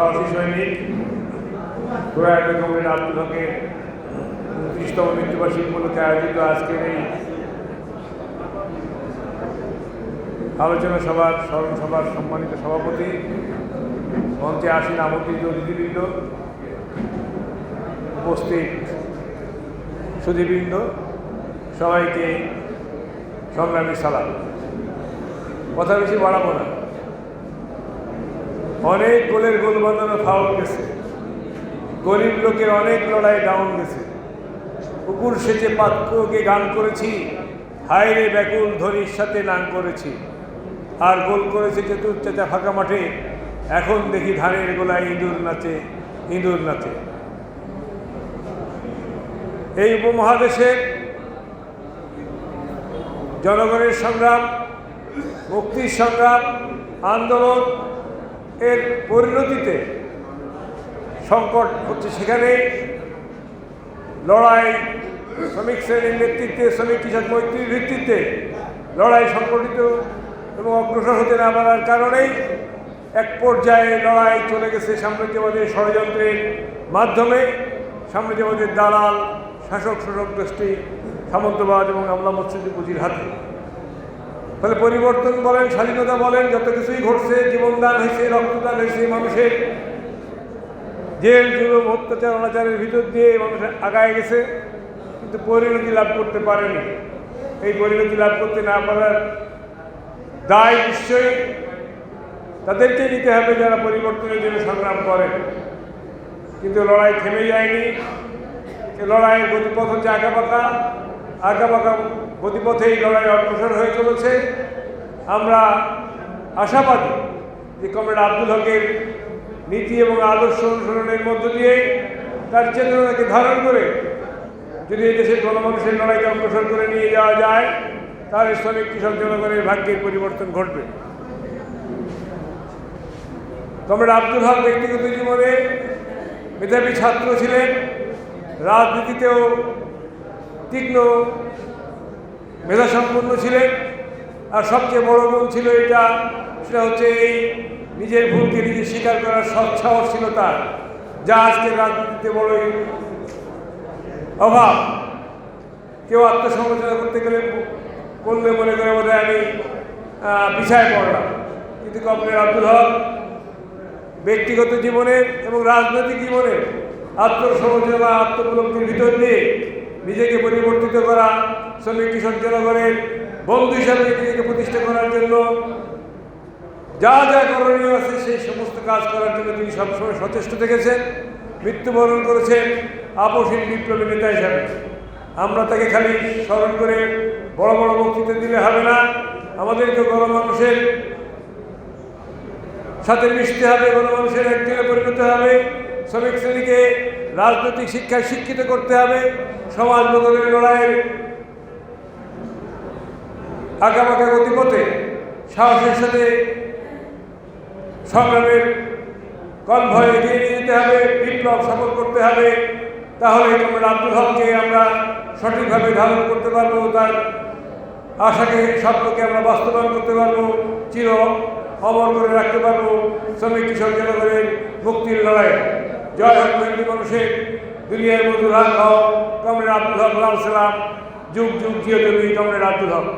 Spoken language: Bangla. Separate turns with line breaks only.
সাহসী সৈনিক প্রয়াত কমরেড আব্দুল হকের 29তম মৃত্যুবার্ষিকী উপলক্ষে আয়োজিত আজকের এই আলোচনা সভার স্মরণ সভার সম্মানিত সভাপতি, মঞ্চে আসীন আমন্ত্রিত অতিথিবৃন্দ, উপস্থিত সুধীবৃন্দ, সবাইকে সংগ্রামী সালাম। কথা বেশি বাড়াবো না। অনেক গোলের গোল বাঁধানো ফাউল গেছে, গরিব লোকের অনেক লড়াই ডাউন গেছে। কুকুর সেচে পাত্রকে গান করেছি, হায়রে ব্যাকুল ধরির সাথে নাম করেছি। আর গোল করেছে চতুর চাচা ফাঁকা মাঠে, এখন দেখি ধানের গোলায় ইঁদুর নাচে, ইঁদুর নাচে। এই উপমহাদেশের জনগণের সংগ্রাম, মুক্তির সংগ্রাম, আন্দোলন এর পরিণতিতে সংকট হচ্ছে। সেখানে লড়াই শ্রমিক শ্রেণীর নেতৃত্বে, শ্রমিক কৃষক মৈত্রীর ভিত্তিতে লড়াই সংগঠিত এবং অগ্রসর হতে না পারার কারণেই এক পর্যায়ে লড়াই চলে গেছে সাম্রাজ্যবাদের ষড়যন্ত্রের মাধ্যমে, সাম্রাজ্যবাদের দালাল, শাসক শোষক গোষ্ঠী, সামন্তবাদ এবং আমলা মৎস্যজীবী পুঁজির হাতে। ফলে পরিবর্তন বলেন, স্বাধীনতা বলেন, যত কিছুই ঘটছে, জীবনদান হয়েছে, রক্তদান হয়েছে, মানুষের জেল জুলুম অত্যাচার অনাচারের ভিতর দিয়ে মানুষ আগায় গেছে, কিন্তু পরিণতি লাভ করতে পারেনি। এই পরিণতি লাভ করতে না পারার দায় নিশ্চয়ই তাদেরকে নিতে হবে যারা পরিবর্তনের জন্য সংগ্রাম করেন। কিন্তু লড়াই থেমে যায়নি। লড়াইয়ের গতিপথ হচ্ছে আঁকাবাঁকা, আঁকাবাঁকা গতিপথেই লড়াই অগ্রসর হয়ে চলেছে। আমরা আশাবাদী যে কমরেড আব্দুল হকের নীতি এবং আদর্শ অনুসরণের মধ্য দিয়ে তার চেতনাকে ধারণ করে যদি এই দেশের গণমানুষের লড়াইকে অগ্রসর করে নিয়ে যাওয়া যায়, তাহলে শ্রমিক কৃষক জনগণের ভাগ্যের পরিবর্তন ঘটবে। কমরেড আব্দুল হক ব্যক্তিগত জীবনে মেধাবী ছাত্র ছিলেন, রাজনীতিতেও তীক্ষ্ণ মেধাসম্পন্ন ছিলেন। আর সবচেয়ে বড় গুণ ছিল সেটা হচ্ছে এই নিজের ভুলকে নিজে স্বীকার করার সৎসাহস ছিল তার, যা আজকের রাজনীতিতে বড়ই অভাব। কেউ আত্মসমালোচনা করলে মনে করে বোধ হয় আমি পিছায় পড়লাম, কিন্তু কমরেড আব্দুল হক ব্যক্তিগত জীবনের এবং রাজনৈতিক জীবনের আত্মসমালোচনা, আত্মোপলব্ধির ভিতর দিয়ে নিজেকে পরিবর্তিত করা, শ্রমিক কৃষক জনগণের বন্ধু হিসাবে নিজেকে প্রতিষ্ঠা করার জন্য যা যা করণীয় আছে সেই সমস্ত কাজ করার জন্য তিনি সবসময় সচেষ্ট থেকেছেন। মৃত্যুবরণ করেছেন আপসহীন বিপ্লবী নেতা হিসাবে। আমরা তাকে খালি স্মরণ করে বড় বড় বক্তৃতা দিলে হবে না, আমাদেরকে গণমানুষের সাথে মিশতে হবে, গণমানুষের একজনে পরিণত হবে, শ্রমিক শ্রেণীকে রাজনৈতিক শিক্ষায় শিক্ষিত করতে হবে, সমাজ বদলের লড়াইয়ের আঁকাবাঁকা গতিপথে সাহসের সাথে সংগ্রামের কনভয়ে এগিয়ে নিয়ে যেতে হবে, বিপ্লব সফল করতে হবে। তাহলে কমরেড আব্দুল হককে আমরা সঠিকভাবে ধারণ করতে পারবো, তার আশাকে, স্বপ্নকে আমরা বাস্তবায়ন করতে পারবো, চির অমর করে রাখতে পারবো শ্রমিক কৃষক জনগণের মুক্তির লড়াই। জয় হোক মেহনতি মানুষের, দুনিয়ার মধুর হক হক, কমরেড আব্দুল হক সালাম, যুগ যুগ জিও তুমি কমরেড আব্দুল হক।